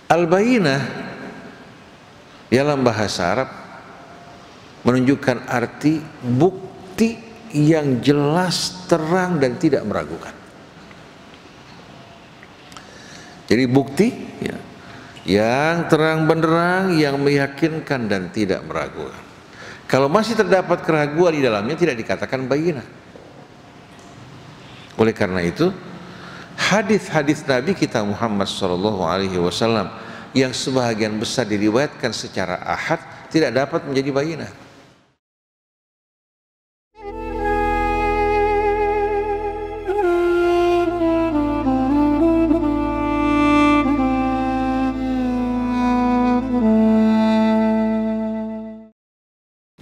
Al-bayinah dalam bahasa Arab menunjukkan arti bukti yang jelas, terang dan tidak meragukan. Jadi bukti ya, yang terang benderang, yang meyakinkan dan tidak meragukan. Kalau masih terdapat keraguan di dalamnya, tidak dikatakan bayinah. Oleh karena itu, hadis-hadis Nabi kita Muhammad SAW yang sebahagian besar diriwayatkan secara ahad tidak dapat menjadi bayinah.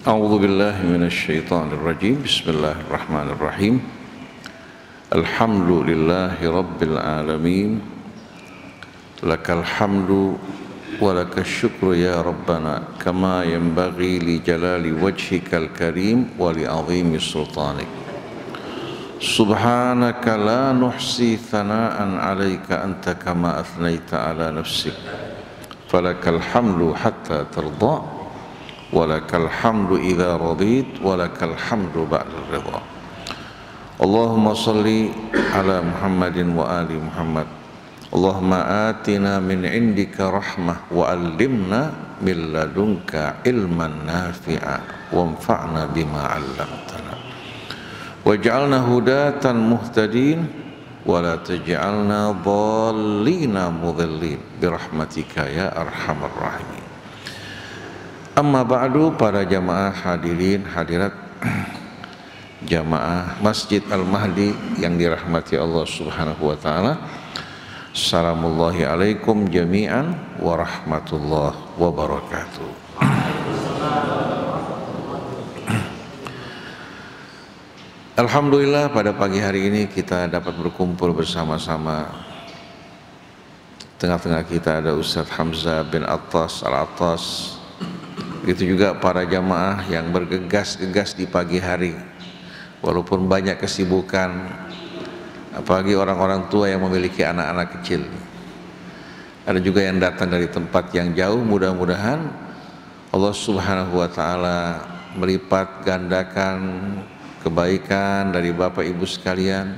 A'udzu billahi minasyaitonir rajim. Bismillahirrahmanirrahim. Alhamdulillahi rabbil alamin. Lakal hamdu wa lakas syukru ya rabbana kama yanbaghi li jalali wajhikal karim wa li 'azimi sultanik. Subhanaka la nuhsi thana'an 'alaika anta kama athnaita 'ala nafsik. Falakal hamdu hatta tarda. Walakal hamdu idza radit walakal hamdu ba'da ridha. Allahumma salli ala Muhammadin wa ali Muhammad. Allahumma atina min indika rahmah wa allimna min ladunka ilman nafi'a wanfa'na bima 'allamtana waj'alna hudatan muhtadin wa la taj'alna dhallina mudhillin birahmatika ya arhamar rahimin. Amma ba'du, para jamaah hadirin hadirat jamaah Masjid Al-Mahdi yang dirahmati Allah Subhanahu wa taala. Assalamullahi alaikum jami'an wa rahmatullahi wa barakatuh. Alhamdulillah, pada pagi hari ini kita dapat berkumpul bersama-sama. Tengah-tengah kita ada Ustaz Hamzah bin Attas Al-Attas. Begitu juga para jamaah yang bergegas-gegas di pagi hari, walaupun banyak kesibukan, apalagi orang-orang tua yang memiliki anak-anak kecil. Ada juga yang datang dari tempat yang jauh. Mudah-mudahan Allah Subhanahu wa taala melipat gandakan kebaikan dari Bapak Ibu sekalian.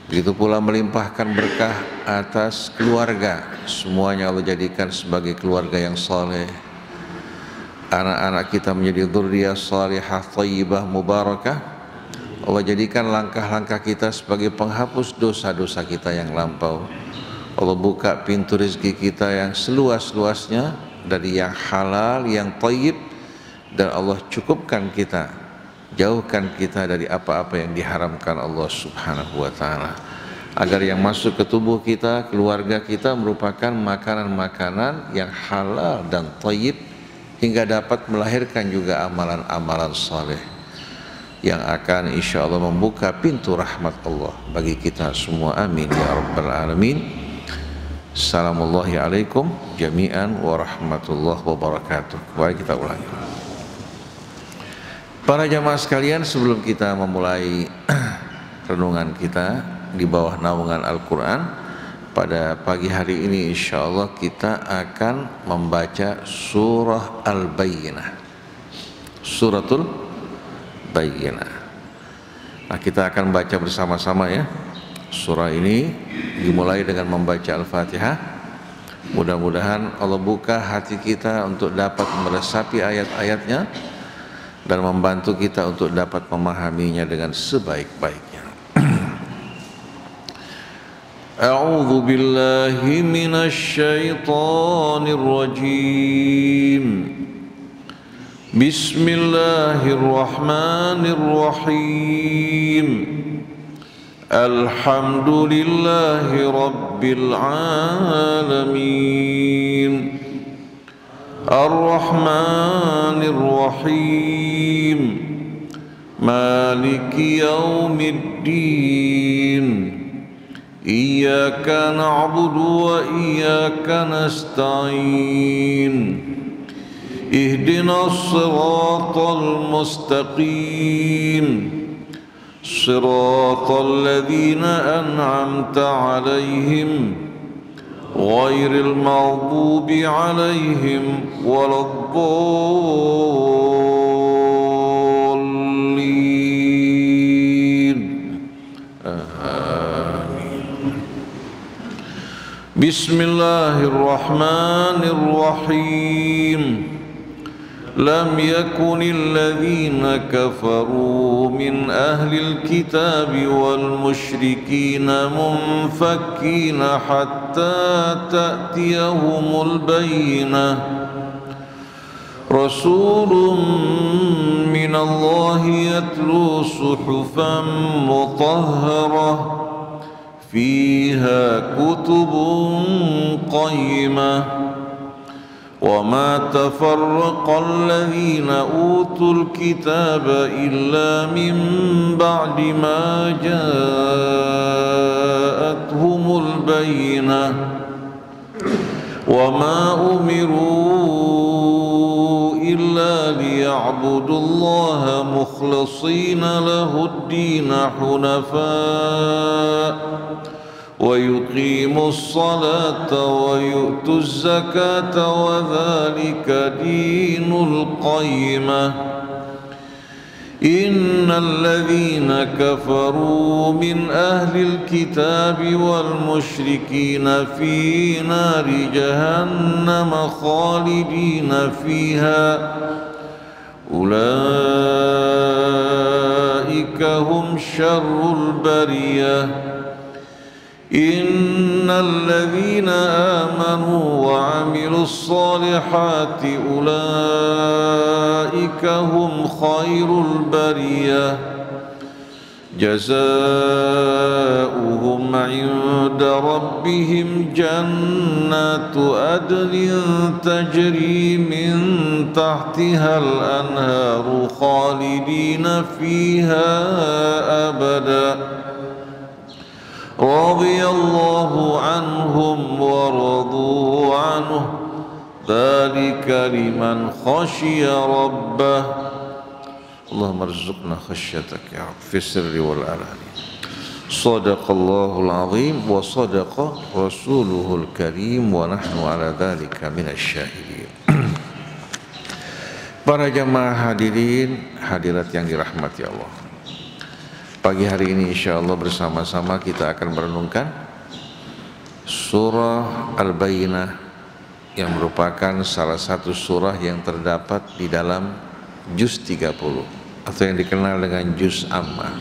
Begitu pula melimpahkan berkah atas keluarga. Semuanya Allah jadikan sebagai keluarga yang saleh. Anak-anak kita menjadi dzurriyyah salihah thayyibah mubarakah. Allah jadikan langkah-langkah kita sebagai penghapus dosa-dosa kita yang lampau. Allah buka pintu rezeki kita yang seluas-luasnya dari yang halal, yang thayyib, dan Allah cukupkan kita, jauhkan kita dari apa-apa yang diharamkan Allah Subhanahu wa taala, agar yang masuk ke tubuh kita, keluarga kita merupakan makanan-makanan yang halal dan thayyib, hingga dapat melahirkan juga amalan-amalan saleh yang akan insya Allah membuka pintu rahmat Allah bagi kita semua. Amin ya rabbal alamin. Assalamualaikum jami'an wa rahmatullahi wa barakatuh. Mari kita ulangi. Para jamaah sekalian, sebelum kita memulai renungan kita di bawah naungan Al-Quran, pada pagi hari ini insya Allah kita akan membaca surah Al-Bayyinah, suratul Bayyinah. Nah, kita akan baca bersama-sama ya. Surah ini dimulai dengan membaca Al-Fatihah. Mudah-mudahan Allah buka hati kita untuk dapat meresapi ayat-ayatnya dan membantu kita untuk dapat memahaminya dengan sebaik-baiknya. A'udzu billahi minasy syaithanir rajim. Bismillahirrahmanirrahim. Alhamdulillahi rabbil alamin. Ar-Rahmanir Rahim. Maliki yaumiddin. Iyyaka na'budu wa iyyaka nasta'in. Ihdinas siratal mustaqim. Siratal ladzina an'amta 'alaihim غير المغضوب عليهم ولا الضالين آمين. بسم الله الرحمن الرحيم. لم يكن الذين كفروا من أهل الكتاب والمشركين منفكين حتى تأتيهم البينة رسول من الله يتلو صحفا مطهرة فيها كتب قيمة وما تفرق الذين أوتوا الكتاب إلا من بعد ما جاءتهم البينة وما أمروا إلا ليعبدوا الله مخلصين له الدين حنفاء ويقيموا الصلاة ويؤتوا الزكاة وذلك دين القيمة إن الذين كفروا من أهل الكتاب والمشركين في نار جهنم خالدين فيها أولئك هم شر البرية إن الذين آمنوا وعملوا الصالحات أولئك هم خير البرية جزاؤهم عند ربهم جنات عدن تجري من تحتها الأنهار خالدين فيها أبدا رضي الله عنهم ورضوا عنه ذلك لمن خشي ربه اللهم ارزقنا خشيتك يا رب في السر والعلن صدق الله العظيم وصدق رسوله الكريم ونحن على ذلك من الشاهدين. Para jamaah hadirin hadirat yang dirahmati Allah, pagi hari ini insyaallah bersama-sama kita akan merenungkan surah Al-Bayyinah yang merupakan salah satu surah yang terdapat di dalam juz 30 atau yang dikenal dengan juz Ammah.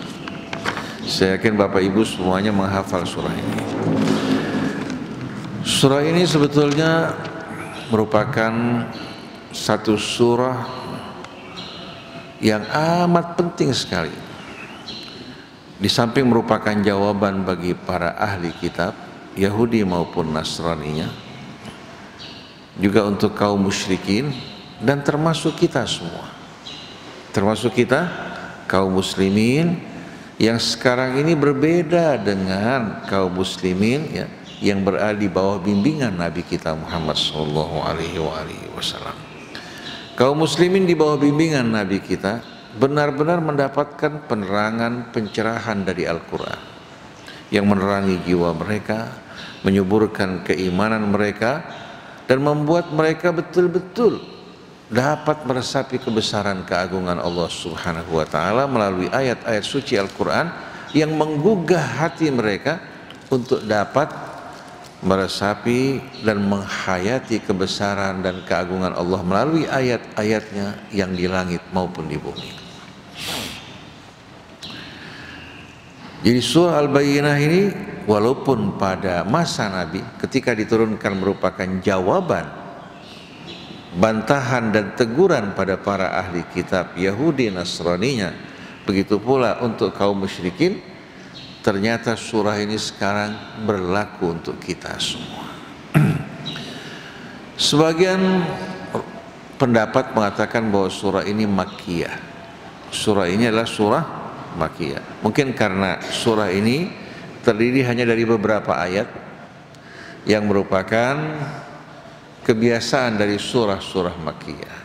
Saya yakin Bapak Ibu semuanya menghafal surah ini. Surah ini sebetulnya merupakan satu surah yang amat penting sekali. Di samping merupakan jawaban bagi para ahli kitab Yahudi maupun Nasraninya, juga untuk kaum musyrikin dan termasuk kita semua, termasuk kita kaum muslimin yang sekarang ini berbeda dengan kaum muslimin ya, yang berada di bawah bimbingan Nabi kita Muhammad SAW. Kaum muslimin di bawah bimbingan Nabi kita benar-benar mendapatkan penerangan, pencerahan dari Al-Quran yang menerangi jiwa mereka, menyuburkan keimanan mereka, dan membuat mereka betul-betul dapat meresapi kebesaran keagungan Allah Subhanahu wa Ta'ala melalui ayat-ayat suci Al-Quran yang menggugah hati mereka untuk dapat meresapi dan menghayati kebesaran dan keagungan Allah melalui ayat-ayatnya yang di langit maupun di bumi. Jadi surah Al-Bayyinah ini walaupun pada masa Nabi ketika diturunkan merupakan jawaban, bantahan dan teguran pada para ahli kitab Yahudi Nasraninya, begitu pula untuk kaum musyrikin, ternyata surah ini sekarang berlaku untuk kita semua. Sebagian pendapat mengatakan bahwa surah ini Makkiyah. Surah ini adalah surah Makkiyah. Mungkin karena surah ini terdiri hanya dari beberapa ayat yang merupakan kebiasaan dari surah-surah Makkiyah.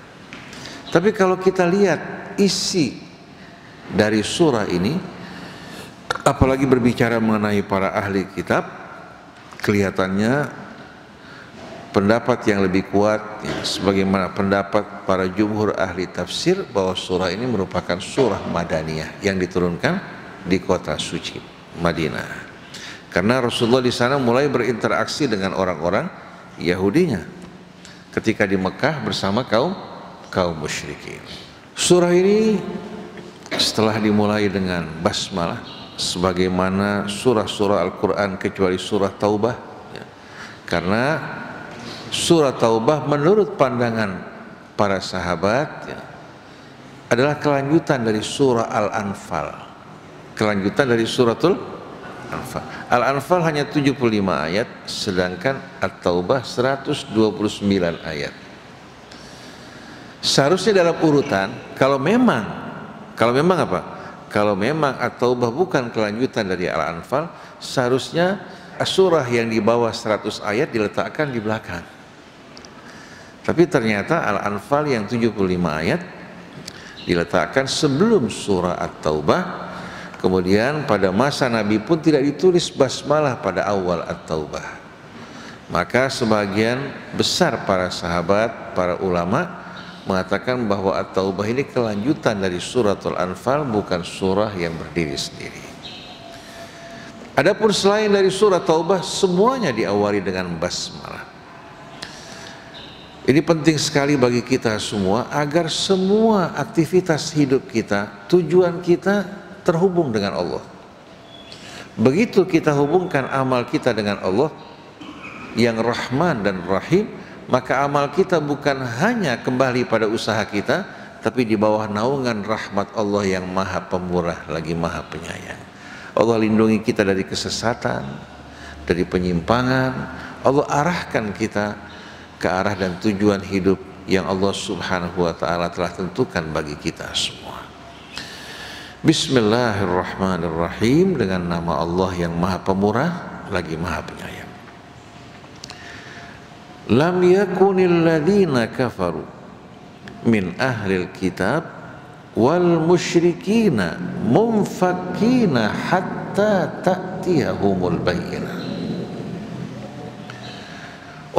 Tapi kalau kita lihat isi dari surah ini, apalagi berbicara mengenai para ahli kitab, kelihatannya pendapat yang lebih kuat ya, sebagaimana pendapat para jumhur ahli tafsir bahwa surah ini merupakan surah Madaniyah yang diturunkan di kota suci Madinah. Karena Rasulullah di sana mulai berinteraksi dengan orang-orang Yahudinya ketika di Mekah bersama kaum musyrikin. Surah ini setelah dimulai dengan basmalah sebagaimana surah-surah Al-Quran kecuali surah Taubah ya. Karena surah Taubah menurut pandangan para sahabat ya, adalah kelanjutan dari surah Al-Anfal, kelanjutan dari suratul Anfal. Al-Anfal hanya 75 ayat, sedangkan At-Taubah 129 ayat. Seharusnya dalam urutan, kalau memang apa? Kalau memang At-Taubah bukan kelanjutan dari Al-Anfal, seharusnya surah yang di bawah 100 ayat diletakkan di belakang. Tapi ternyata Al-Anfal yang 75 ayat diletakkan sebelum surah At-Taubah. Kemudian pada masa Nabi pun tidak ditulis basmalah pada awal At-Taubah. Maka sebagian besar para sahabat, para ulama mengatakan bahwa At-Taubah ini kelanjutan dari suratul Anfal, bukan surah yang berdiri sendiri. Adapun selain dari surah Taubah, semuanya diawali dengan basmalah. Ini penting sekali bagi kita semua agar semua aktivitas hidup kita, tujuan kita terhubung dengan Allah. Begitu kita hubungkan amal kita dengan Allah yang Rahman dan Rahim, maka amal kita bukan hanya kembali pada usaha kita, tapi di bawah naungan rahmat Allah yang Maha Pemurah lagi Maha Penyayang. Allah lindungi kita dari kesesatan, dari penyimpangan. Allah arahkan kita ke arah dan tujuan hidup yang Allah Subhanahu wa ta'ala telah tentukan bagi kita semua. Bismillahirrahmanirrahim, dengan nama Allah yang Maha Pemurah lagi Maha Penyayang. Lam yakunil ladzina kafaru min ahlil kitab wal musyrikina munfakkina hatta ta'tiyahumul bayyinah.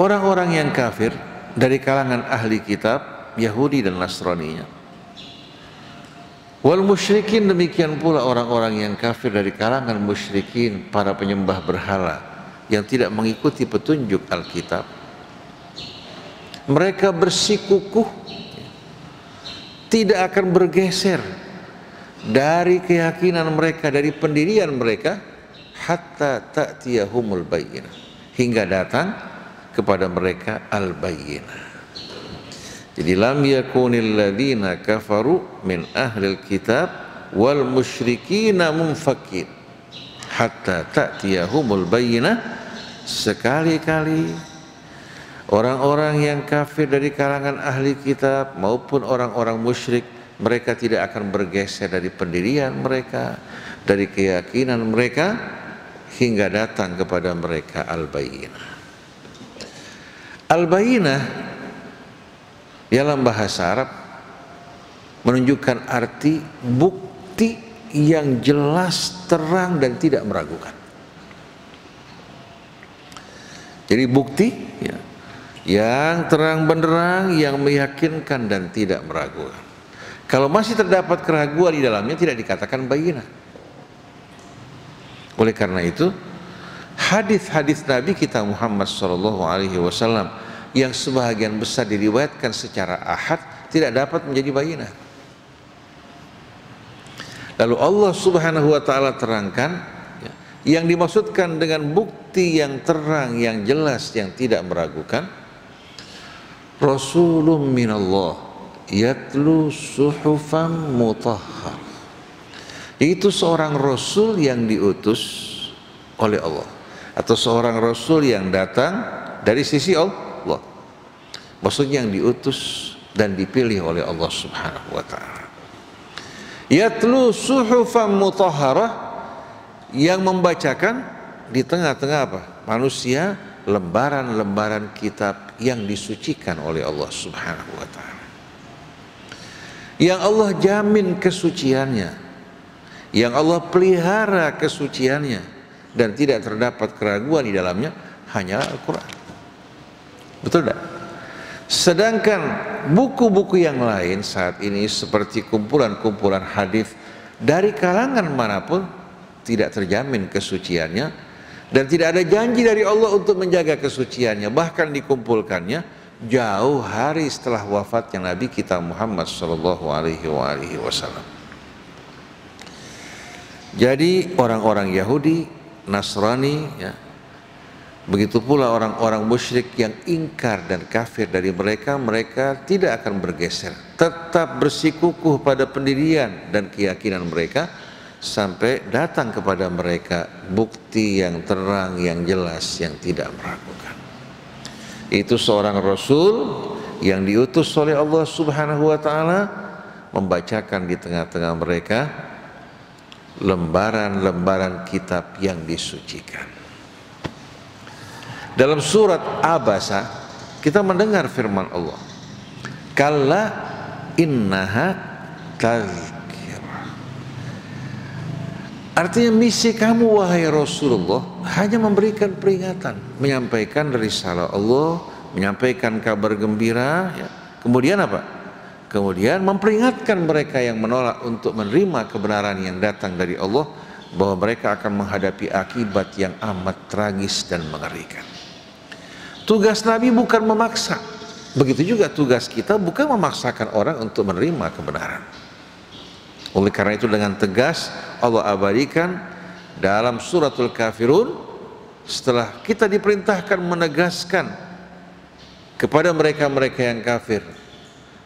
Orang-orang yang kafir dari kalangan ahli kitab Yahudi dan Nasraninya, wal musyrikin, demikian pula orang-orang yang kafir dari kalangan musyrikin, para penyembah berhala yang tidak mengikuti petunjuk Alkitab. Mereka bersikukuh tidak akan bergeser dari keyakinan mereka, dari pendirian mereka, hatta ta'tiyahumul bayyinah, hingga datang kepada mereka al-bayyinah. Jadi lam yakunil ladzina kafaru min ahlil kitab wal musyrikina munfakin hatta ta'tiyahumul bayyinah. Sekali-kali orang-orang yang kafir dari kalangan ahli kitab maupun orang-orang musyrik, mereka tidak akan bergeser dari pendirian mereka, dari keyakinan mereka, hingga datang kepada mereka al-bayyinah. Al-bayyinah dalam bahasa Arab menunjukkan arti bukti yang jelas, terang dan tidak meragukan. Jadi bukti ya, yang terang benderang, yang meyakinkan dan tidak meragukan. Kalau masih terdapat keraguan di dalamnya, tidak dikatakan bayyinah. Oleh karena itu, hadis-hadis Nabi kita Muhammad SAW yang sebahagian besar diriwayatkan secara ahad tidak dapat menjadi bayyinah. Lalu Allah Subhanahu wa ta'ala terangkan ya, yang dimaksudkan dengan bukti yang terang, yang jelas, yang tidak meragukan, Rasulun minallah yatlu suhufan mutahhar, yaitu seorang Rasul yang diutus oleh Allah, atau seorang Rasul yang datang dari sisi Allah. Maksudnya yang diutus dan dipilih oleh Allah Subhanahu wa ta'ala. Yatlu suhufan mutahharah, yang membacakan di tengah-tengah apa? Manusia lembaran-lembaran kitab yang disucikan oleh Allah Subhanahu wa ta'ala, yang Allah jamin kesuciannya, yang Allah pelihara kesuciannya, dan tidak terdapat keraguan di dalamnya, hanya Al-Quran. Betul tidak? Sedangkan buku-buku yang lain saat ini seperti kumpulan-kumpulan hadis dari kalangan manapun tidak terjamin kesuciannya dan tidak ada janji dari Allah untuk menjaga kesuciannya, bahkan dikumpulkannya jauh hari setelah wafatnya Nabi kita Muhammad sallallahu alaihi wasallam. Jadi orang-orang Yahudi, Nasrani, ya, begitu pula orang-orang musyrik yang ingkar dan kafir dari mereka, mereka tidak akan bergeser, tetap bersikukuh pada pendirian dan keyakinan mereka sampai datang kepada mereka bukti yang terang, yang jelas, yang tidak meragukan. Itu seorang Rasul yang diutus oleh Allah Subhanahu wa ta'ala membacakan di tengah-tengah mereka lembaran-lembaran kitab yang disucikan. Dalam surat Abasa kita mendengar firman Allah, kalla innaha tazkirah. Artinya misi kamu wahai Rasulullah hanya memberikan peringatan, menyampaikan risalah Allah, menyampaikan kabar gembira, ya. Kemudian apa? Kemudian memperingatkan mereka yang menolak untuk menerima kebenaran yang datang dari Allah bahwa mereka akan menghadapi akibat yang amat tragis dan mengerikan. Tugas Nabi bukan memaksa, begitu juga tugas kita bukan memaksakan orang untuk menerima kebenaran. Oleh karena itu dengan tegas Allah abadikan dalam suratul Kafirun, setelah kita diperintahkan menegaskan kepada mereka-mereka yang kafir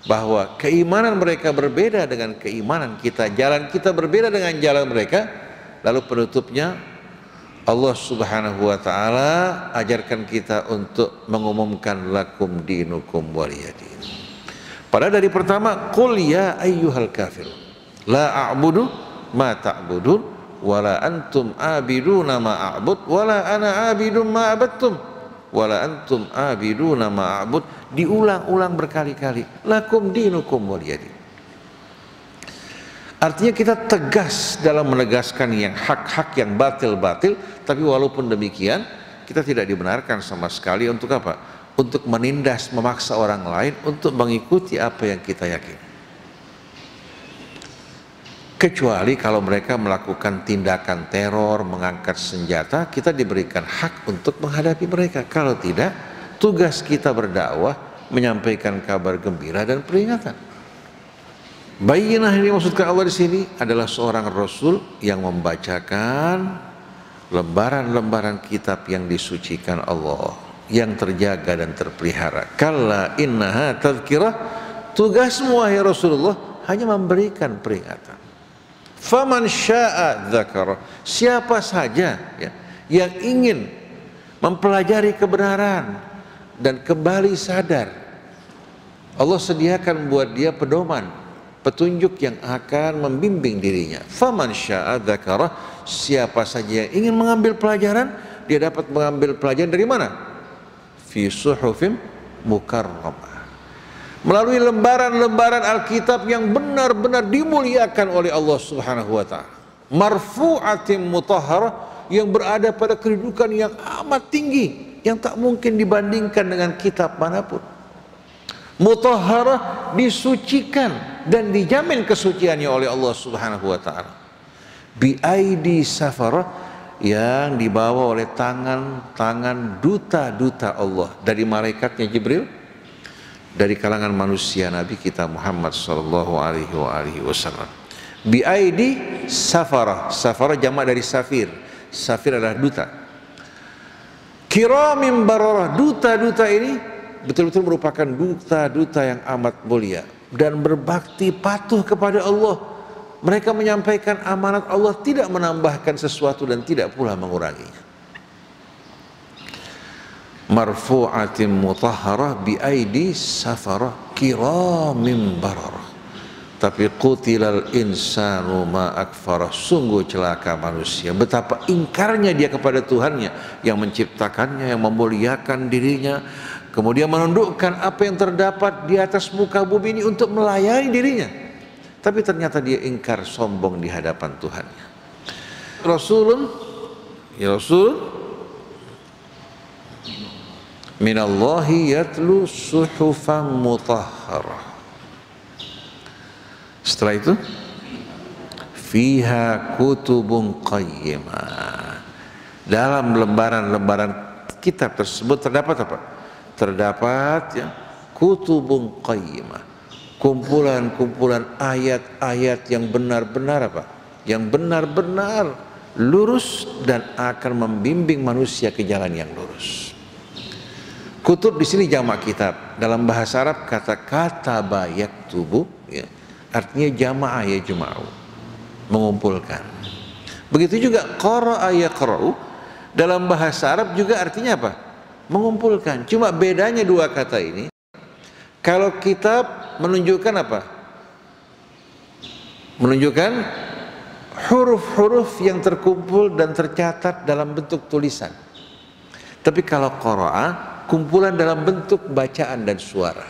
bahwa keimanan mereka berbeda dengan keimanan kita, jalan kita berbeda dengan jalan mereka, lalu penutupnya Allah Subhanahu wa ta'ala ajarkan kita untuk mengumumkan lakum dinukum waliyadin. Padahal dari pertama, qul ya ayyuhal kafir la a'budu ma ta'budun wala antum abiduna ma a'bud wala ana abidun ma abattum wala antum abiduna ma a'bud. Diulang-ulang berkali-kali, lakum dinukum waliyadin. Artinya kita tegas dalam menegaskan yang hak-hak, yang batil-batil, tapi walaupun demikian kita tidak dibenarkan sama sekali untuk apa? Untuk menindas, memaksa orang lain untuk mengikuti apa yang kita yakini. Kecuali kalau mereka melakukan tindakan teror, mengangkat senjata, kita diberikan hak untuk menghadapi mereka. Kalau tidak, tugas kita berdakwah, menyampaikan kabar gembira dan peringatan. Bayyinah ini maksudkan Allah di sini adalah seorang Rasul yang membacakan lembaran-lembaran kitab yang disucikan Allah, yang terjaga dan terpelihara. Kalla innaha tazkirah, tugasmu wahai Rasulullah hanya memberikan peringatan. Faman syaa dzakara, siapa saja ya, yang ingin mempelajari kebenaran dan kembali sadar, Allah sediakan buat dia pedoman, petunjuk yang akan membimbing dirinya. Faman syaa dzakara, siapa saja yang ingin mengambil pelajaran, dia dapat mengambil pelajaran dari mana? Fi suhufim mukarramah, melalui lembaran-lembaran Alkitab yang benar-benar dimuliakan oleh Allah Subhanahu wa ta'ala. Marfu'atim mutahharah, yang berada pada kedudukan yang amat tinggi, yang tak mungkin dibandingkan dengan kitab manapun. Mutahharah, disucikan dan dijamin kesuciannya oleh Allah Subhanahu wa ta'ala. Biaidi safarah, yang dibawa oleh tangan-tangan duta-duta Allah, dari malaikatnya Jibril, dari kalangan manusia Nabi kita Muhammad sallallahu alaihi wasallam. Biaidi safarah, safarah jamak dari safir. Safir adalah duta. Kiramin bararah, duta-duta ini betul-betul merupakan duta-duta yang amat mulia dan berbakti patuh kepada Allah. Mereka menyampaikan amanat Allah, tidak menambahkan sesuatu dan tidak pula menguranginya. Marfu'atin mutahharah biaidi safarah kiramin bararah. Tapi qutilal insanu ma akfarah, sungguh celaka manusia, betapa ingkarnya dia kepada Tuhannya yang menciptakannya, yang memuliakan dirinya, kemudian menundukkan apa yang terdapat di atas muka bumi ini untuk melayani dirinya, tapi ternyata dia ingkar, sombong di hadapan Tuhannya. Rasulun, ya Rasul, Minallahi yatlu suhufan mutahharah. Setelah itu fiha kutubun qayyimah. Dalam lembaran-lembaran kitab tersebut terdapat apa? Terdapat ya, kutubun qayyimah, kumpulan-kumpulan ayat-ayat yang benar-benar apa? Yang benar-benar lurus dan akan membimbing manusia ke jalan yang lurus. Kutub di sini jamak kitab. Dalam bahasa Arab kata kataba yaktubu ya, artinya jamaah yajma'u, mengumpulkan. Begitu juga qara'a yaqra'u, dalam bahasa Arab juga artinya apa? Mengumpulkan. Cuma bedanya dua kata ini, kalau kitab menunjukkan apa? Menunjukkan huruf-huruf yang terkumpul dan tercatat dalam bentuk tulisan. Tapi kalau qara'a, kumpulan dalam bentuk bacaan dan suara.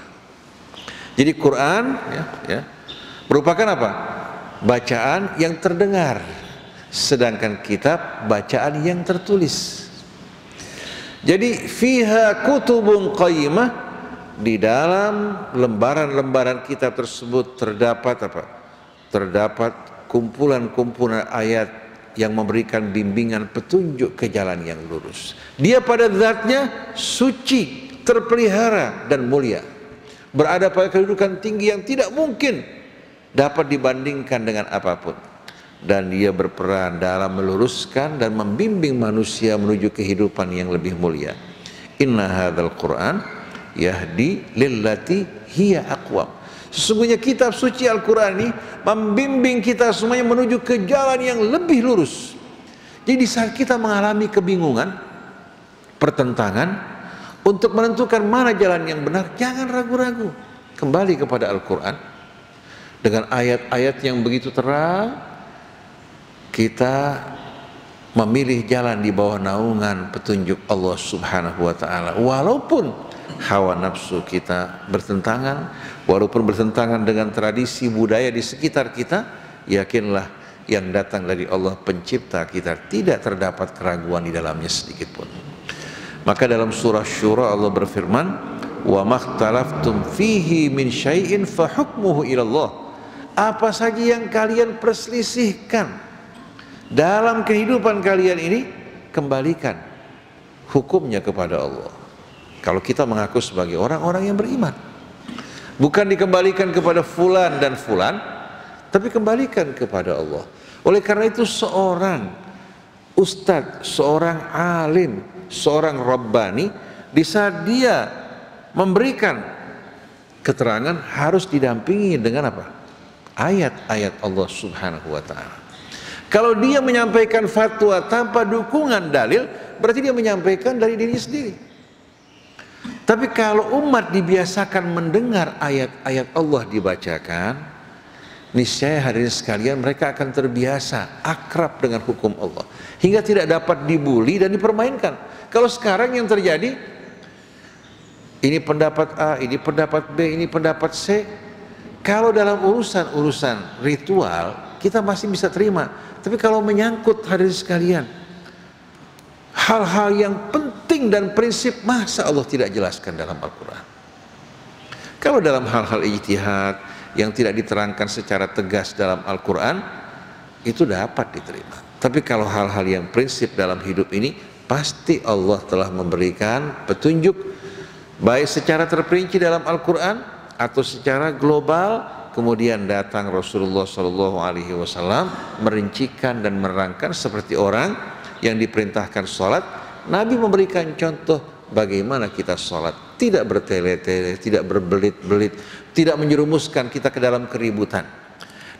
Jadi Quran merupakan apa? Bacaan yang terdengar, sedangkan kitab bacaan yang tertulis. Jadi fiha kutubun qayyimah, di dalam lembaran-lembaran kitab tersebut terdapat apa? Terdapat kumpulan-kumpulan ayat yang memberikan bimbingan petunjuk ke jalan yang lurus. Dia pada zatnya suci, terpelihara dan mulia, berada pada kedudukan tinggi yang tidak mungkin dapat dibandingkan dengan apapun, dan dia berperan dalam meluruskan dan membimbing manusia menuju kehidupan yang lebih mulia. Inna hadzal Qur'an yahdi lillati hiya aqwam. Sesungguhnya kitab suci Al-Quran ini membimbing kita semuanya menuju ke jalan yang lebih lurus. Jadi saat kita mengalami kebingungan, pertentangan, untuk menentukan mana jalan yang benar, jangan ragu-ragu. Kembali kepada Al-Quran. Dengan ayat-ayat yang begitu terang, kita memilih jalan di bawah naungan petunjuk Allah Subhanahu wa ta'ala. Walaupun hawa nafsu kita bertentangan, walaupun bertentangan dengan tradisi budaya di sekitar kita, yakinlah yang datang dari Allah pencipta kita tidak terdapat keraguan di dalamnya sedikit pun. Maka dalam surah Syura Allah berfirman, wa makhtalaftum fihi min syai'in fa hukmuhu ilallah. Apa saja yang kalian perselisihkan dalam kehidupan kalian ini, kembalikan hukumnya kepada Allah. Kalau kita mengaku sebagai orang-orang yang beriman, bukan dikembalikan kepada fulan dan fulan, tapi kembalikan kepada Allah. Oleh karena itu seorang ustadz, seorang alim, seorang rabbani, di saat dia memberikan keterangan harus didampingi dengan apa? Ayat-ayat Allah Subhanahu wa ta'ala. Kalau dia menyampaikan fatwa tanpa dukungan dalil, berarti dia menyampaikan dari dirinya sendiri. Tapi kalau umat dibiasakan mendengar ayat-ayat Allah dibacakan, niscaya hadirin sekalian mereka akan terbiasa akrab dengan hukum Allah, hingga tidak dapat dibuli dan dipermainkan. Kalau sekarang yang terjadi, ini pendapat A, ini pendapat B, ini pendapat C. Kalau dalam urusan ritual kita masih bisa terima, tapi kalau menyangkut hadirin sekalian hal-hal yang penting dan prinsip, masa Allah tidak jelaskan dalam Al-Quran? Kalau dalam hal-hal ijtihad yang tidak diterangkan secara tegas dalam Al-Quran, itu dapat diterima. Tapi kalau hal-hal yang prinsip dalam hidup ini, pasti Allah telah memberikan petunjuk, baik secara terperinci dalam Al-Quran atau secara global. Kemudian datang Rasulullah SAW merincikan dan menerangkan seperti orang yang diperintahkan sholat. Nabi memberikan contoh bagaimana kita sholat, tidak bertele-tele, tidak berbelit-belit, tidak menjerumuskan kita ke dalam keributan.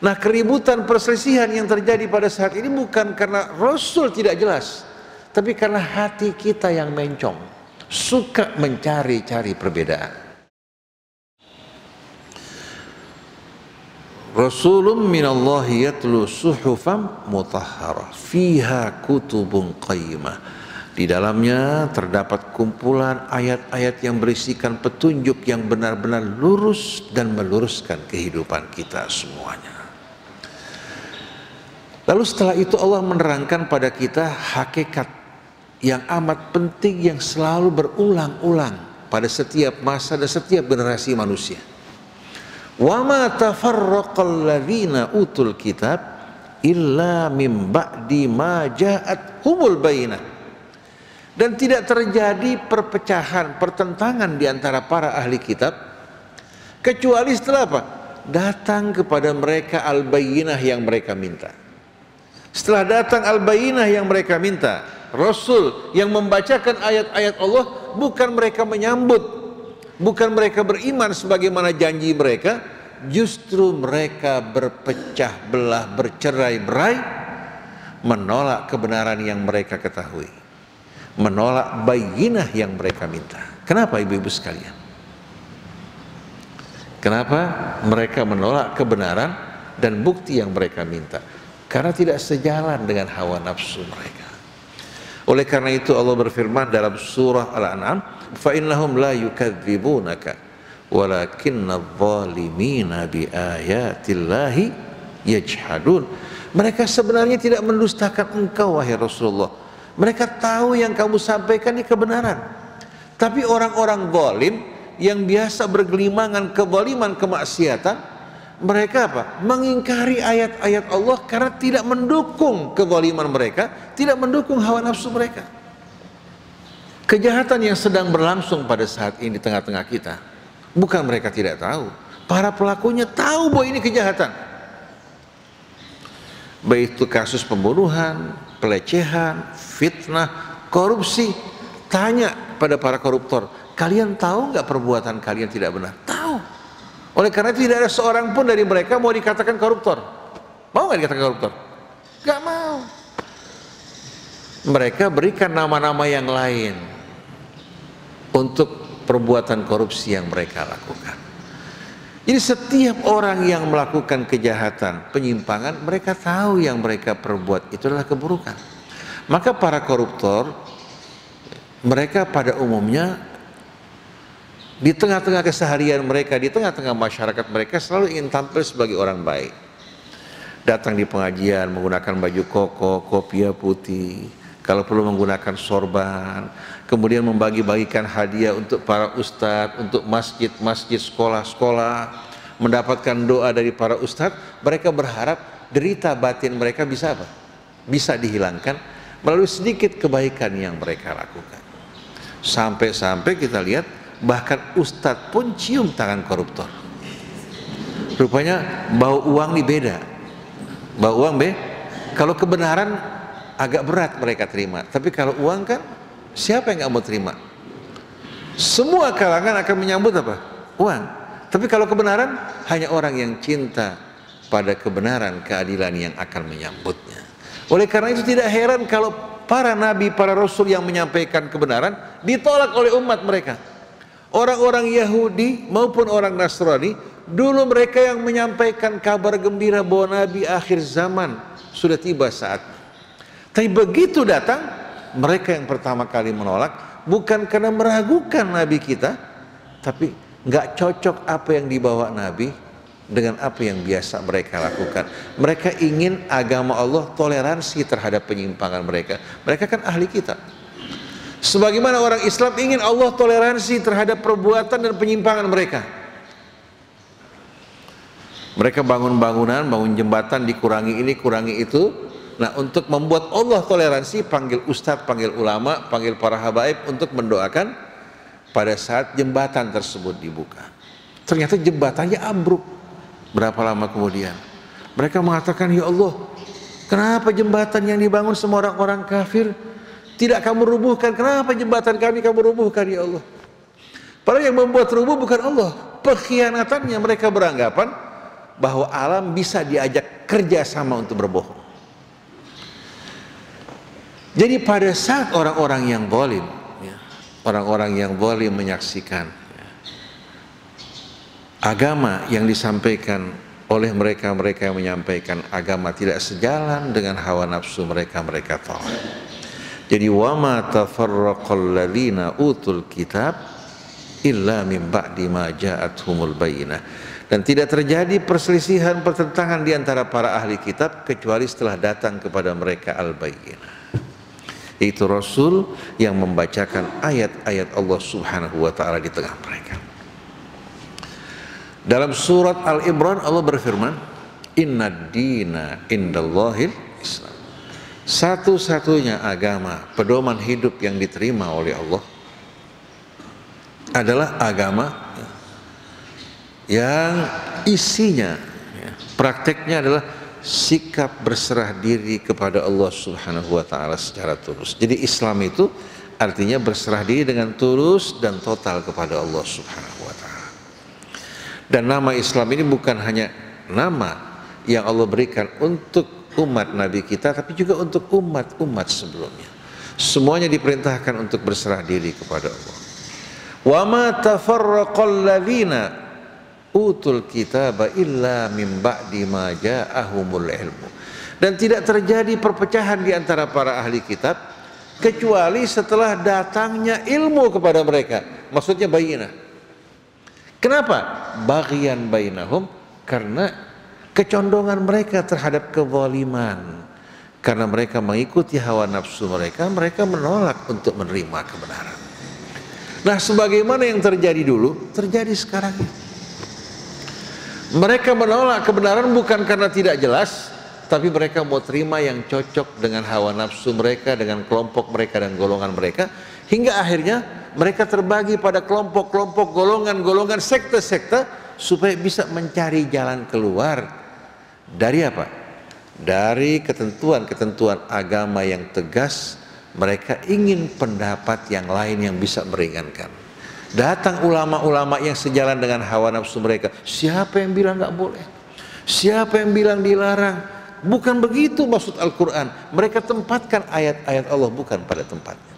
Nah, keributan perselisihan yang terjadi pada saat ini bukan karena Rasul tidak jelas, tapi karena hati kita yang mencong, suka mencari-cari perbedaan. Rasulun minallahi yatlu suhufan mutahharah fiha kutubun qayyimah. Di dalamnya terdapat kumpulan ayat-ayat yang berisikan petunjuk yang benar-benar lurus dan meluruskan kehidupan kita semuanya. Lalu setelah itu Allah menerangkan pada kita hakikat yang amat penting yang selalu berulang-ulang pada setiap masa dan setiap generasi manusia. Wa ma tafarraqal ladzina utul kitab illa mim ba'di ma ja'athumul bayyinah. Dan tidak terjadi perpecahan, pertentangan di antara para ahli kitab kecuali setelah apa? Datang kepada mereka al-bayyinah yang mereka minta. Setelah datang al-bayyinah yang mereka minta, Rasul yang membacakan ayat-ayat Allah, bukan mereka menyambut, bukan mereka beriman sebagaimana janji mereka, justru mereka berpecah belah, bercerai-berai, menolak kebenaran yang mereka ketahui, menolak bayyinah yang mereka minta. Kenapa ibu-ibu sekalian? Kenapa mereka menolak kebenaran dan bukti yang mereka minta? Karena tidak sejalan dengan hawa nafsu mereka. Oleh karena itu Allah berfirman dalam surah Al-An'am, fa innahum la yukadzibunaka walakinna adh-dhalimina biayatillahi yajhadun. Mereka sebenarnya tidak mendustakan engkau wahai Rasulullah. Mereka tahu yang kamu sampaikan ini kebenaran. Tapi orang-orang zalim yang biasa bergelimangan kezaliman, kemaksiatan, mereka apa? Mengingkari ayat-ayat Allah karena tidak mendukung kezaliman mereka, tidak mendukung hawa nafsu mereka. Kejahatan yang sedang berlangsung pada saat ini di tengah-tengah kita, bukan mereka tidak tahu, para pelakunya tahu bahwa ini kejahatan. Baik itu kasus pembunuhan, pelecehan, fitnah, korupsi. Tanya pada para koruptor, kalian tahu nggak perbuatan kalian tidak benar? Tahu. Oleh karena itu tidak ada seorang pun dari mereka mau dikatakan koruptor. Mau nggak dikatakan koruptor? Nggak mau. Mereka berikan nama-nama yang lain untuk perbuatan korupsi yang mereka lakukan. Jadi setiap orang yang melakukan kejahatan, penyimpangan, mereka tahu yang mereka perbuat itu adalah keburukan. Maka para koruptor, mereka pada umumnya di tengah-tengah keseharian mereka, di tengah-tengah masyarakat mereka selalu ingin tampil sebagai orang baik. Datang di pengajian menggunakan baju koko, kopiah putih, kalau perlu menggunakan sorban, kemudian membagi-bagikan hadiah untuk para ustadz, untuk masjid-masjid, sekolah-sekolah, mendapatkan doa dari para ustadz. Mereka berharap derita batin mereka bisa apa? Bisa dihilangkan melalui sedikit kebaikan yang mereka lakukan. Sampai-sampai kita lihat bahkan ustadz pun cium tangan koruptor. Rupanya bau uang ini beda. Bau uang kalau kebenaran agak berat mereka terima, tapi kalau uang kan siapa yang nggak mau terima? Semua kalangan akan menyambut apa? Uang. Tapi kalau kebenaran, hanya orang yang cinta pada kebenaran, keadilan yang akan menyambutnya. Oleh karena itu tidak heran kalau para nabi, para rasul yang menyampaikan kebenaran ditolak oleh umat mereka. Orang-orang Yahudi maupun orang Nasrani, dulu mereka yang menyampaikan kabar gembira bahwa Nabi akhir zaman sudah tiba saatnya. Tapi begitu datang, mereka yang pertama kali menolak, bukan karena meragukan Nabi kita, tapi nggak cocok apa yang dibawa Nabi dengan apa yang biasa mereka lakukan. Mereka ingin agama Allah toleransi terhadap penyimpangan mereka. Mereka kan ahli kitab. Sebagaimana orang Islam ingin Allah toleransi terhadap perbuatan dan penyimpangan mereka. Mereka bangun bangunan, bangun jembatan, dikurangi ini, kurangi itu. Nah, untuk membuat Allah toleransi, panggil ustadz, panggil ulama, panggil para habaib untuk mendoakan pada saat jembatan tersebut dibuka. Ternyata jembatannya ambruk. Berapa lama kemudian? Mereka mengatakan, ya Allah, kenapa jembatan yang dibangun semua orang-orang kafir tidak kamu rubuhkan? Kenapa jembatan kami kamu rubuhkan ya Allah? Padahal yang membuat rubuh bukan Allah. Pengkhianatannya mereka beranggapan bahwa alam bisa diajak kerjasama untuk berbohong. Jadi pada saat orang-orang yang zalim, orang-orang yang zalim menyaksikan agama yang disampaikan oleh mereka-mereka yang menyampaikan agama tidak sejalan dengan hawa nafsu mereka, mereka tolak. Jadi wa ma tafarraqal ladzina utul kitab illa min ba'di ma ja'athumul bayyinah. Dan tidak terjadi perselisihan, pertentangan di antara para ahli kitab kecuali setelah datang kepada mereka al-bayyinah. yaitu Rasul yang membacakan ayat-ayat Allah Subhanahu wa ta'ala di tengah mereka. Dalam surat Al-Imran Allah berfirman, inna dina indallahil Islam. Satu-satunya agama, pedoman hidup yang diterima oleh Allah adalah agama yang isinya, prakteknya adalah sikap berserah diri kepada Allah Subhanahu wa ta'ala secara tulus. Jadi Islam itu artinya berserah diri dengan tulus dan total kepada Allah Subhanahu wa ta'ala. Dan nama Islam ini bukan hanya nama yang Allah berikan untuk umat Nabi kita, tapi juga untuk umat-umat sebelumnya. Semuanya diperintahkan untuk berserah diri kepada Allah. Wa ma tafarraqal ladzina utul kitaba illa min ba'di ma ja'ahumul ilmu. Dan tidak terjadi perpecahan di antara para ahli kitab kecuali setelah datangnya ilmu kepada mereka. Maksudnya bayyinah. Kenapa? Baghyan bainahum, karena kecondongan mereka terhadap kezaliman. Karena mereka mengikuti hawa nafsu mereka, mereka menolak untuk menerima kebenaran. Nah, sebagaimana yang terjadi dulu, terjadi sekarang. Mereka menolak kebenaran bukan karena tidak jelas, tapi mereka mau terima yang cocok dengan hawa nafsu mereka, dengan kelompok mereka dan golongan mereka, hingga akhirnya mereka terbagi pada kelompok-kelompok, golongan-golongan, sekte-sekte, supaya bisa mencari jalan keluar dari apa? Dari ketentuan-ketentuan agama yang tegas. Mereka ingin pendapat yang lain yang bisa meringankan. Datang ulama-ulama yang sejalan dengan hawa nafsu mereka. Siapa yang bilang nggak boleh? Siapa yang bilang dilarang? Bukan begitu maksud Al-Quran. Mereka tempatkan ayat-ayat Allah bukan pada tempatnya.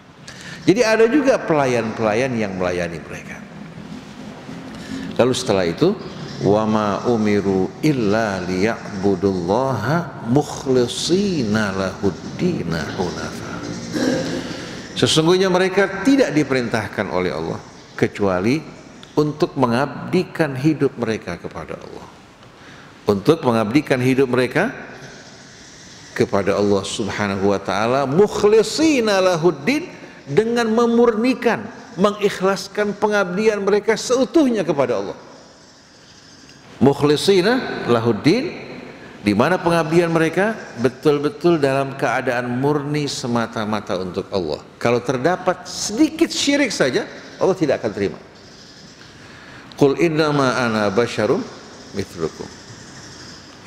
Jadi ada juga pelayan-pelayan yang melayani mereka. Lalu setelah itu, wa ma umiru illa liya'budullaha mukhlishina lahuddina hunafa. Sesungguhnya mereka tidak diperintahkan oleh Allah kecuali untuk mengabdikan hidup mereka kepada Allah. Untuk mengabdikan hidup mereka kepada Allah Subhanahu wa ta'ala, mukhlishina lahuddin, dengan memurnikan, mengikhlaskan pengabdian mereka seutuhnya kepada Allah. Mukhlishina lahuddin, di mana pengabdian mereka betul-betul dalam keadaan murni semata-mata untuk Allah. Kalau terdapat sedikit syirik saja, Allah tidak akan terima. Qul innama ana basyarum mithlukum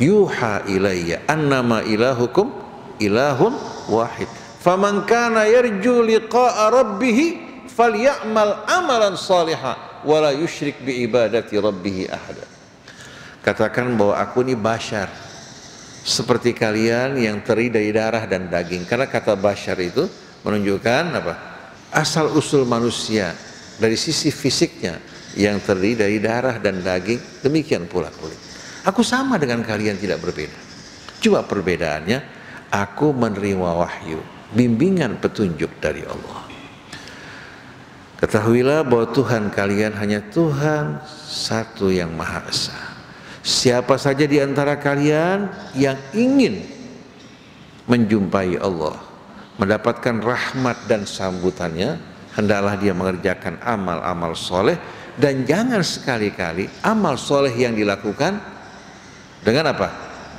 yuha ilayya annama ilahukum ilahun wahid faman kana yarju liqa'a rabbih falyamal amalan salihan wala yusyrik bi ibadati rabbih ahada. Katakan bahwa aku ini basyar, seperti kalian yang terdiri dari darah dan daging. Karena kata basyar itu menunjukkan apa? Asal usul manusia dari sisi fisiknya yang terdiri dari darah dan daging, demikian pula kulit. Aku sama dengan kalian, tidak berbeda. Cuma perbedaannya, aku menerima wahyu, bimbingan petunjuk dari Allah. Ketahuilah bahwa Tuhan kalian hanya Tuhan satu yang Maha Esa. Siapa saja di antara kalian yang ingin menjumpai Allah, mendapatkan rahmat dan sambutannya, hendaklah dia mengerjakan amal-amal soleh. Dan jangan sekali-kali amal soleh yang dilakukan dengan apa?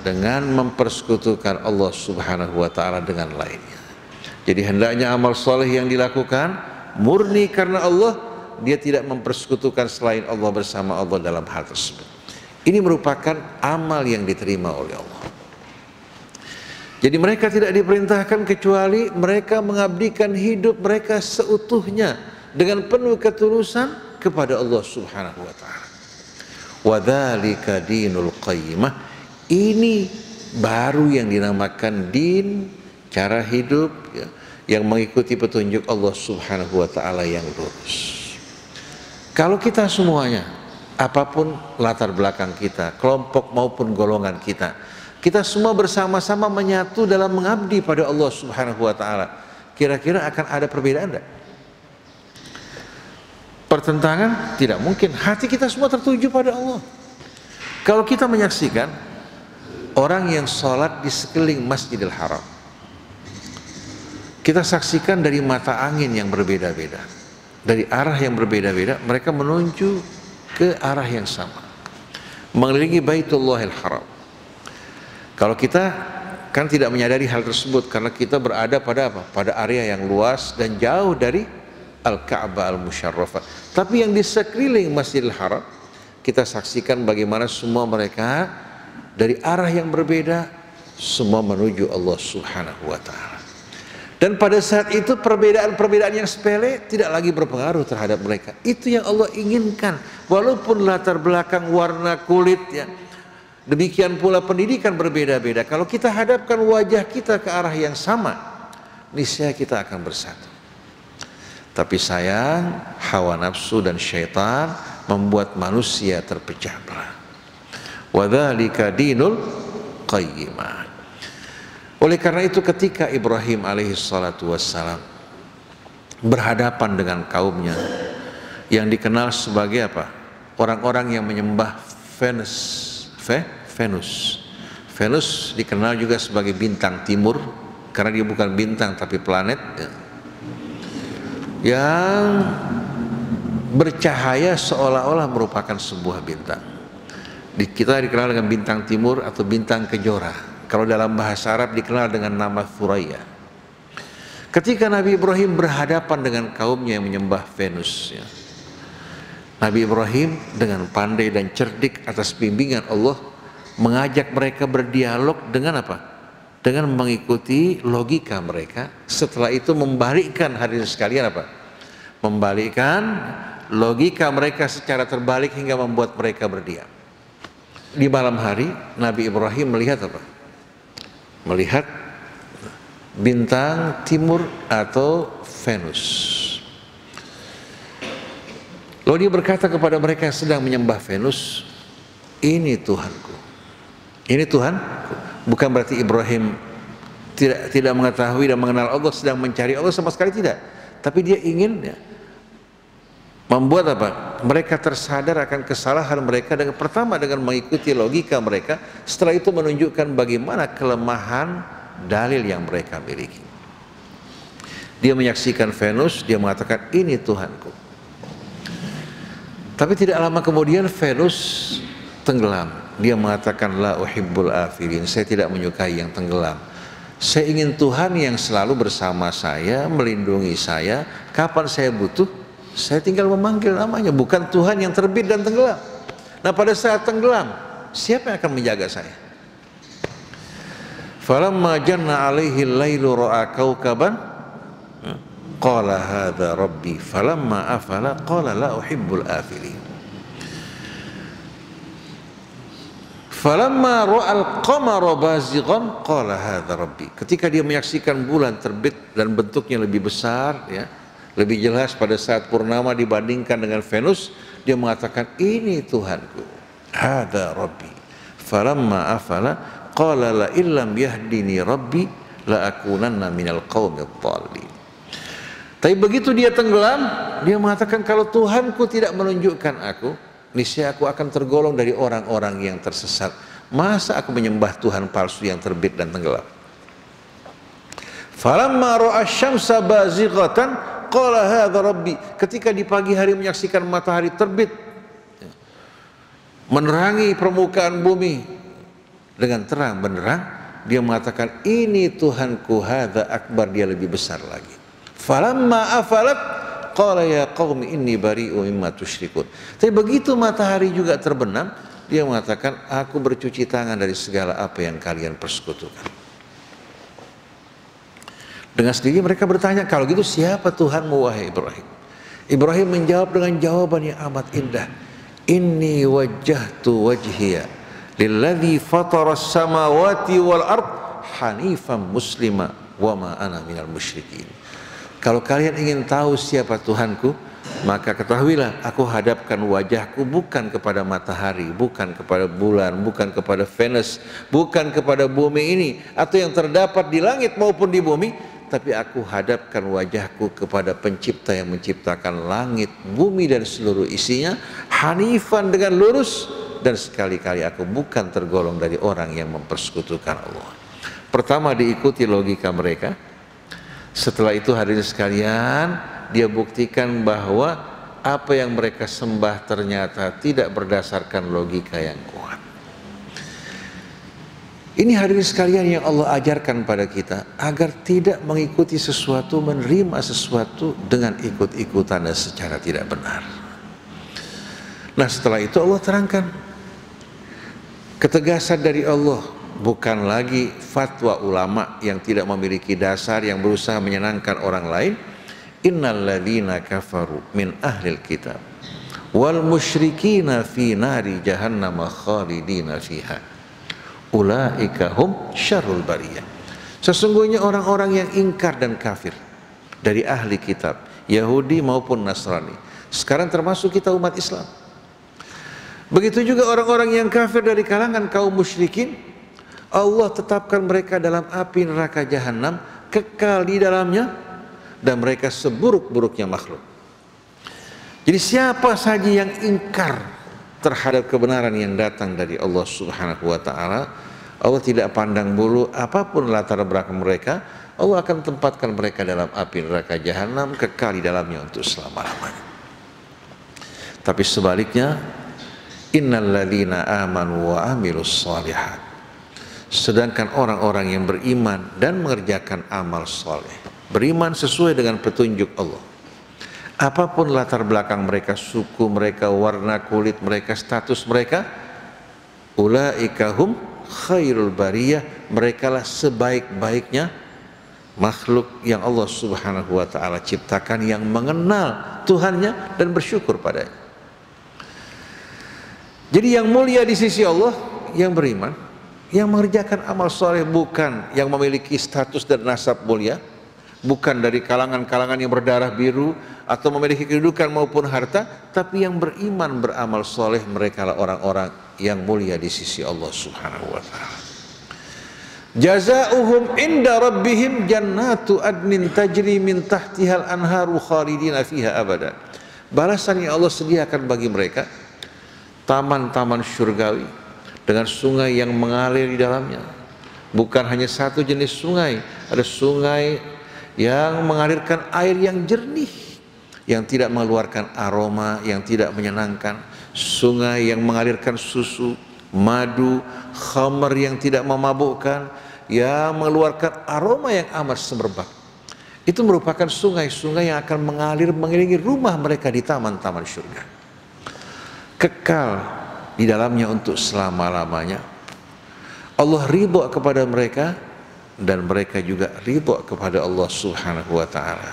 Dengan mempersekutukan Allah Subhanahu wa ta'ala dengan lainnya. Jadi hendaknya amal soleh yang dilakukan murni karena Allah, dia tidak mempersekutukan selain Allah bersama Allah dalam hal tersebut. Ini merupakan amal yang diterima oleh Allah. Jadi mereka tidak diperintahkan kecuali mereka mengabdikan hidup mereka seutuhnya dengan penuh ketulusan kepada Allah Subhanahu wa ta'ala. Wa dzalika dinul qayyimah. Ini baru yang dinamakan din, cara hidup ya, yang mengikuti petunjuk Allah Subhanahu wa ta'ala yang lurus. Kalau kita semuanya, apapun latar belakang kita, kelompok maupun golongan kita, kita semua bersama-sama menyatu dalam mengabdi pada Allah Subhanahu wa ta'ala, kira-kira akan ada perbedaan enggak? Pertentangan? Tidak mungkin. Hati kita semua tertuju pada Allah. Kalau kita menyaksikan orang yang sholat di sekeliling Masjidil Haram, Kita saksikan dari mata angin yang berbeda-beda, dari arah yang berbeda-beda, mereka menuju ke arah yang sama, mengelilingi Baitullahil Haram. Kalau kita kan tidak menyadari hal tersebut karena kita berada pada apa? Pada area yang luas dan jauh dari Al-Ka'bah Al-Musyarrafah. Tapi yang di sekeliling Masjidil Haram, kita saksikan bagaimana semua mereka dari arah yang berbeda, semua menuju Allah Subhanahu wa Ta'ala. Dan pada saat itu perbedaan-perbedaan yang sepele tidak lagi berpengaruh terhadap mereka. Itu yang Allah inginkan. Walaupun latar belakang warna kulit, ya, demikian pula pendidikan berbeda-beda. Kalau kita hadapkan wajah kita ke arah yang sama, niscaya kita akan bersatu. Tapi sayang, hawa nafsu dan syaitan membuat manusia terpecah belah. Wadzalika dinul qayyimah. Oleh karena itu ketika Ibrahim alaihissalatu wassalam berhadapan dengan kaumnya yang dikenal sebagai apa? Orang-orang yang menyembah Venus. Venus dikenal juga sebagai bintang timur karena dia bukan bintang tapi planet, ya, yang bercahaya seolah-olah merupakan sebuah bintang. Kita dikenal dengan bintang timur atau bintang kejora. Kalau dalam bahasa Arab dikenal dengan nama Thuraya. Ketika Nabi Ibrahim berhadapan dengan kaumnya yang menyembah Venus, ya, Nabi Ibrahim dengan pandai dan cerdik atas bimbingan Allah mengajak mereka berdialog dengan apa? Dengan mengikuti logika mereka. Setelah itu membalikkan, hadirin sekalian, apa? Membalikkan logika mereka secara terbalik hingga membuat mereka berdiam. Di malam hari Nabi Ibrahim melihat apa? Melihat bintang timur atau Venus. Lalu dia berkata kepada mereka yang sedang menyembah Venus, ini Tuhanku. Ini Tuhan, bukan berarti Ibrahim tidak mengetahui dan mengenal Allah, sedang mencari Allah, sama sekali tidak. Tapi dia ingin, ya, membuat apa? Mereka tersadar akan kesalahan mereka dengan pertama dengan mengikuti logika mereka, setelah itu menunjukkan bagaimana kelemahan dalil yang mereka miliki. Dia menyaksikan Venus, dia mengatakan ini Tuhanku. Tapi tidak lama kemudian Venus tenggelam. Dia mengatakan la uhibbul afilin, saya tidak menyukai yang tenggelam. Saya ingin Tuhan yang selalu bersama saya, melindungi saya. Kapan saya butuh, saya tinggal memanggil namanya, bukan Tuhan yang terbit dan tenggelam. Nah, pada saat tenggelam, siapa yang akan menjaga saya? Falamma janna alaihi al-lailu ra'a kaukaban qala hadza rabbi falamma afala qala la uhibbul afilin. Falamma ra'al qamara bazighan qala hadza rabbi. Ketika dia menyaksikan bulan terbit dan bentuknya lebih besar, ya, lebih jelas pada saat purnama dibandingkan dengan Venus, dia mengatakan ini Tuhanku. Hadza rabbi. Falamma afala qala la illam yahdini rabbi la akunanna minal qaumid dhalin. Tapi begitu dia tenggelam, dia mengatakan kalau Tuhanku tidak menunjukkan aku, niscaya aku akan tergolong dari orang-orang yang tersesat. Masa aku menyembah Tuhan palsu yang terbit dan tenggelam? Falamma ra'a asy-syamsa bazighatan qala hadza rabbi. Ketika di pagi hari menyaksikan matahari terbit menerangi permukaan bumi dengan terang benderang, dia mengatakan ini Tuhanku, hadza akbar, dia lebih besar lagi. Falamma afalat qala ya qaumi inni bari'u mimma tusyrikun. Tapi begitu matahari juga terbenam, dia mengatakan aku bercuci tangan dari segala apa yang kalian persekutukan. Dengan sendiri mereka bertanya, kalau gitu siapa Tuhanmu wahai Ibrahim? Ibrahim menjawab dengan jawaban yang amat indah. Inni wajjahtu wajhiya lilladzi fatara as-samawati wal ard hanifan muslima wa ma ana minal musyrikin. Kalau kalian ingin tahu siapa Tuhanku, maka ketahuilah aku hadapkan wajahku bukan kepada matahari, bukan kepada bulan, bukan kepada Venus, bukan kepada bumi ini atau yang terdapat di langit maupun di bumi, tapi aku hadapkan wajahku kepada pencipta yang menciptakan langit, bumi dan seluruh isinya, hanifan dengan lurus, dan sekali-kali aku bukan tergolong dari orang yang mempersekutukan Allah. Pertama diikuti logika mereka, Setelah itu hadirin sekalian, dia buktikan bahwa apa yang mereka sembah ternyata tidak berdasarkan logika yang kuat. Ini hadirin sekalian yang Allah ajarkan pada kita agar tidak mengikuti sesuatu, menerima sesuatu dengan ikut-ikutan dan secara tidak benar. Nah, setelah itu Allah terangkan ketegasan dari Allah, bukan lagi fatwa ulama yang tidak memiliki dasar, yang berusaha menyenangkan orang lain. Innalladzina kafaru min ahlil kitab wal musyrikina fi nari jahannam khalidina fiha ulaika hum syarrul bariyah. Sesungguhnya orang-orang yang ingkar dan kafir dari ahli kitab, Yahudi maupun Nasrani, sekarang termasuk kita umat Islam. Begitu juga orang-orang yang kafir dari kalangan kaum musyrikin, Allah tetapkan mereka dalam api neraka jahanam, kekal di dalamnya, dan mereka seburuk-buruknya makhluk. Jadi siapa saja yang ingkar terhadap kebenaran yang datang dari Allah Subhanahu wa ta'ala, Allah tidak pandang bulu apapun latar belakang mereka, Allah akan tempatkan mereka dalam api neraka jahanam, kekal di dalamnya untuk selama-lamanya. Tapi sebaliknya, innalladzina amanu wa amilus shalihat, sedangkan orang-orang yang beriman dan mengerjakan amal soleh, beriman sesuai dengan petunjuk Allah, apapun latar belakang mereka, suku mereka, warna kulit mereka, status mereka, ulaika hum khairul bariyah, merekalah sebaik-baiknya makhluk yang Allah Subhanahu wa ta'ala ciptakan, yang mengenal Tuhannya dan bersyukur padanya. Jadi yang mulia di sisi Allah yang beriman, yang mengerjakan amal soleh, bukan yang memiliki status dan nasab mulia, bukan dari kalangan-kalangan yang berdarah biru atau memiliki kedudukan maupun harta, tapi yang beriman beramal soleh, mereka lah orang-orang yang mulia di sisi Allah Subhanahu wa ta'ala. Jazaohum inda rabbihim jannatu adnin tajri min tahtihal anharu khalidina fiha abada. Balasan yang Allah sediakan bagi mereka taman-taman surgawi dengan sungai yang mengalir di dalamnya. Bukan hanya satu jenis sungai, ada sungai yang mengalirkan air yang jernih, yang tidak mengeluarkan aroma yang tidak menyenangkan, sungai yang mengalirkan susu, madu, khamar yang tidak memabukkan, yang mengeluarkan aroma yang amat semerbak. Itu merupakan sungai-sungai yang akan mengalir mengelilingi rumah mereka di taman-taman surga, kekal di dalamnya untuk selama-lamanya. Allah ridha kepada mereka dan mereka juga ridha kepada Allah Subhanahu wa ta'ala.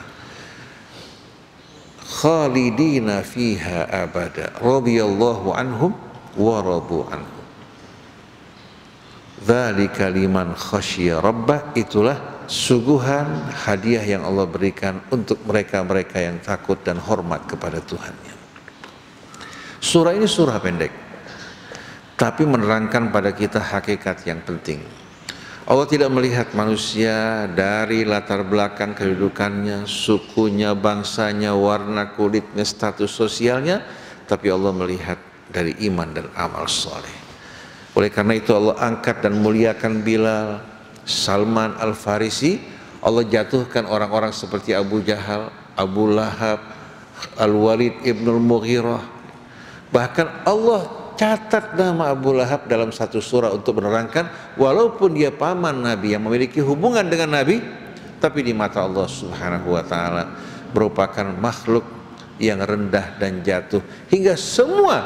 Khalidina fiha abada radhiyallahu anhum wa radu anhu. Dzalika liman khasyiya rabbah, itulah suguhan hadiah yang Allah berikan untuk mereka-mereka yang takut dan hormat kepada Tuhannya. Surah ini surah pendek, tapi menerangkan pada kita hakikat yang penting. Allah tidak melihat manusia dari latar belakang kedudukannya, sukunya, bangsanya, warna kulitnya, status sosialnya, tapi Allah melihat dari iman dan amal soleh. Oleh karena itu Allah angkat dan muliakan Bilal, Salman Al-Farisi. Allah jatuhkan orang-orang seperti Abu Jahal, Abu Lahab, Al-Walid ibnul Mughirah. Bahkan Allah catat nama Abu Lahab dalam satu surah untuk menerangkan, walaupun dia paman Nabi yang memiliki hubungan dengan Nabi, tapi di mata Allah Subhanahu wa ta'ala merupakan makhluk yang rendah dan jatuh, hingga semua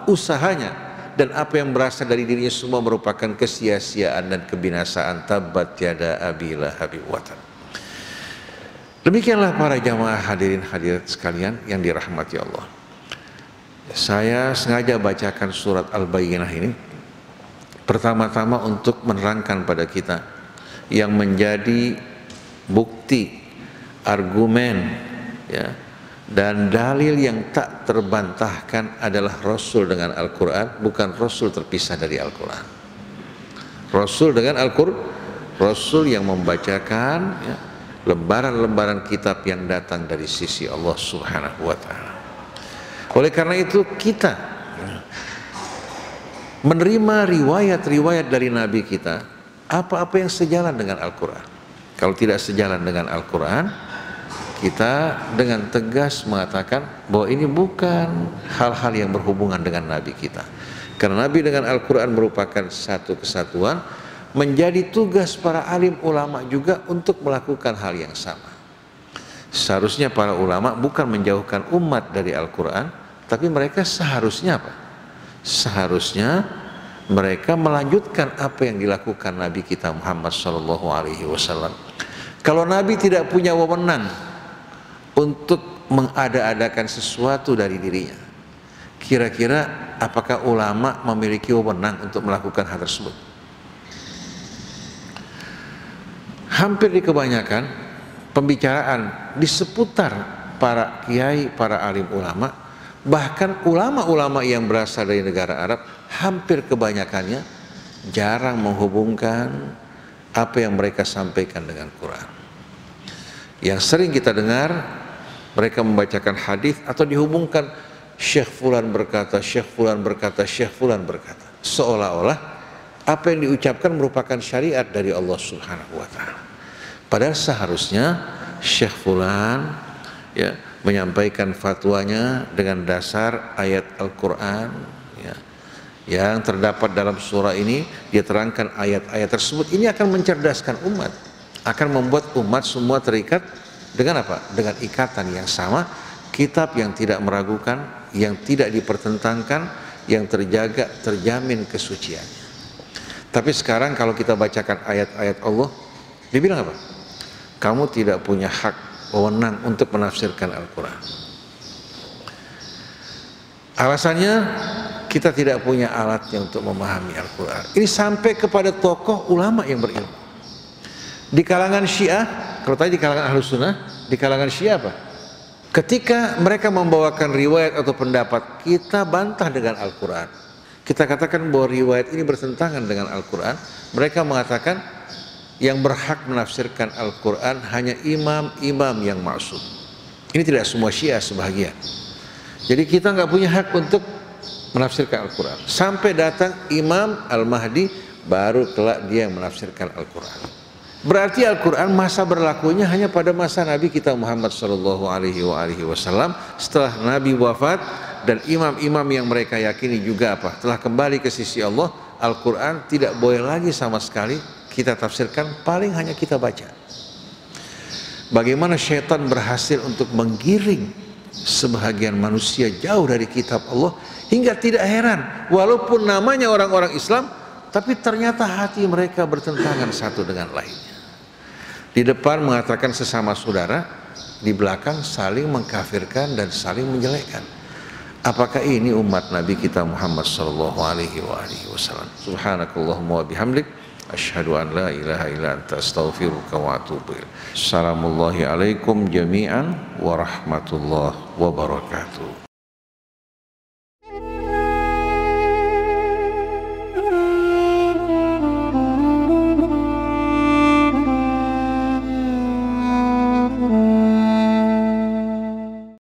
usahanya dan apa yang berasal dari dirinya semua merupakan kesia-siaan dan kebinasaan. Tabbat yada abi lahabin wa tab. Demikianlah para jamaah hadirin hadirat sekalian yang dirahmati Allah. Saya sengaja bacakan surat Al-Bayyinah ini pertama-tama untuk menerangkan pada kita yang menjadi bukti, argumen, ya, dan dalil yang tak terbantahkan adalah Rasul dengan Al-Quran, bukan Rasul terpisah dari Al-Quran. Rasul dengan Al-Quran, Rasul yang membacakan, ya, lembaran-lembaran kitab yang datang dari sisi Allah Subhanahu wa ta'ala. Oleh karena itu kita menerima riwayat-riwayat dari Nabi kita, apa-apa yang sejalan dengan Al-Quran. Kalau tidak sejalan dengan Al-Quran, kita dengan tegas mengatakan bahwa ini bukan hal-hal yang berhubungan dengan Nabi kita. Karena Nabi dengan Al-Quran merupakan satu kesatuan, menjadi tugas para alim ulama juga untuk melakukan hal yang sama. Seharusnya para ulama bukan menjauhkan umat dari Al-Quran, tapi mereka seharusnya apa? Seharusnya mereka melanjutkan apa yang dilakukan Nabi kita Muhammad SAW. Kalau Nabi tidak punya wewenang untuk mengada-adakan sesuatu dari dirinya, kira-kira apakah ulama memiliki wewenang untuk melakukan hal tersebut? Hampir di kebanyakan pembicaraan di seputar para kiai, para alim ulama, bahkan ulama-ulama yang berasal dari negara Arab, hampir kebanyakannya jarang menghubungkan apa yang mereka sampaikan dengan Quran. Yang sering kita dengar, mereka membacakan hadis atau dihubungkan Syekh Fulan berkata, Syekh Fulan berkata, Syekh Fulan berkata, seolah-olah apa yang diucapkan merupakan syariat dari Allah Subhanahu wa Ta'ala. Padahal seharusnya Syekh Fulan ya menyampaikan fatwanya dengan dasar ayat Al-Quran ya, yang terdapat dalam surah ini. Dia terangkan ayat-ayat tersebut. Ini akan mencerdaskan umat, akan membuat umat semua terikat dengan apa? Dengan ikatan yang sama, kitab yang tidak meragukan, yang tidak dipertentangkan, yang terjaga, terjamin kesuciannya. Tapi sekarang kalau kita bacakan ayat-ayat Allah, dibilang apa? Kamu tidak punya hak, wewenang untuk menafsirkan Al-Quran. Alasannya kita tidak punya alatnya untuk memahami Al-Quran. Ini sampai kepada tokoh ulama yang berilmu. Di kalangan Syiah, kalau tadi di kalangan Ahlus Sunnah, di kalangan Syiah apa? Ketika mereka membawakan riwayat atau pendapat, kita bantah dengan Al-Quran. Kita katakan bahwa riwayat ini bertentangan dengan Al-Quran. Mereka mengatakan yang berhak menafsirkan Al-Quran hanya imam-imam yang maksum. Ini tidak semua Syiah, sebahagian. Jadi kita nggak punya hak untuk menafsirkan Al-Quran. Sampai datang Imam Al-Mahdi, baru kelak dia yang menafsirkan Al-Quran. Berarti Al-Quran masa berlakunya hanya pada masa Nabi kita Muhammad SAW. Setelah Nabi wafat dan imam-imam yang mereka yakini juga apa? Telah kembali ke sisi Allah, Al-Quran tidak boleh lagi sama sekali kita tafsirkan, paling hanya kita baca. Bagaimana syaitan berhasil untuk menggiring sebahagian manusia jauh dari kitab Allah, hingga tidak heran walaupun namanya orang-orang Islam, tapi ternyata hati mereka bertentangan satu dengan lainnya. Di depan mengatakan sesama saudara, di belakang saling mengkafirkan dan saling menjelekkan. Apakah ini umat Nabi kita Muhammad SAW? Subhanakallahumma wa bihamdik, asyhadu an la ilaha illa anta astaghfiruka wa atubu ilaik. Assalamualaikum jami'an warahmatullahi wabarakatuh.